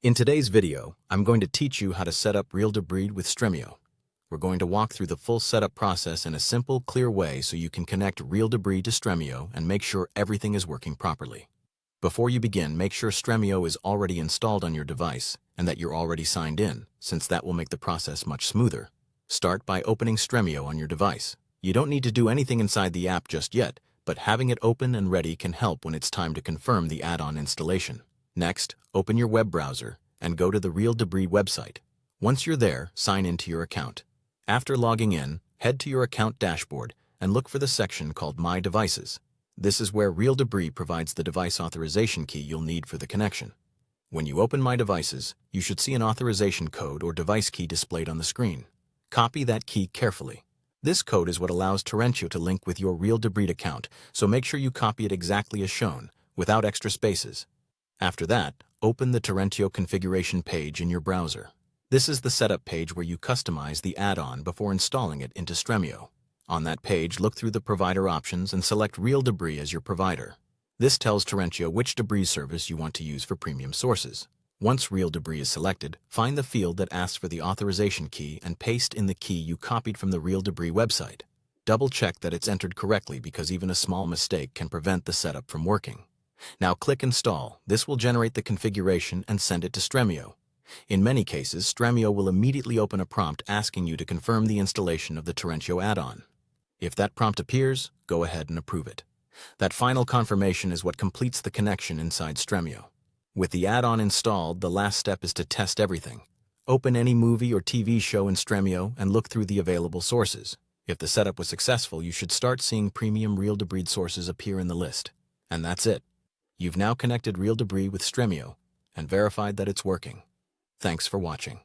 In today's video, I'm going to teach you how to set up Real-Debrid with Stremio. We're going to walk through the full setup process in a simple, clear way so you can connect Real-Debrid to Stremio and make sure everything is working properly. Before you begin, make sure Stremio is already installed on your device and that you're already signed in, since that will make the process much smoother. Start by opening Stremio on your device. You don't need to do anything inside the app just yet, but having it open and ready can help when it's time to confirm the add-on installation. Next, open your web browser and go to the Real-Debrid website. Once you're there, sign into your account. After logging in, head to your account dashboard and look for the section called My Devices. This is where Real-Debrid provides the device authorization key you'll need for the connection. When you open My Devices, you should see an authorization code or device key displayed on the screen. Copy that key carefully. This code is what allows Stremio to link with your Real-Debrid account, so make sure you copy it exactly as shown, without extra spaces. After that, open the Stremio configuration page in your browser. This is the setup page where you customize the add-on before installing it into Stremio. On that page, look through the provider options and select Real-Debrid as your provider. This tells Stremio which Debrid service you want to use for premium sources. Once Real-Debrid is selected, find the field that asks for the authorization key and paste in the key you copied from the Real-Debrid website. Double-check that it's entered correctly because even a small mistake can prevent the setup from working. Now click Install. This will generate the configuration and send it to Stremio. In many cases, Stremio will immediately open a prompt asking you to confirm the installation of the Stremio add-on. If that prompt appears, go ahead and approve it. That final confirmation is what completes the connection inside Stremio. With the add-on installed, the last step is to test everything. Open any movie or TV show in Stremio and look through the available sources. If the setup was successful, you should start seeing premium Real-Debrid sources appear in the list. And that's it. You've now connected Real-Debrid with Stremio and verified that it's working. Thanks for watching.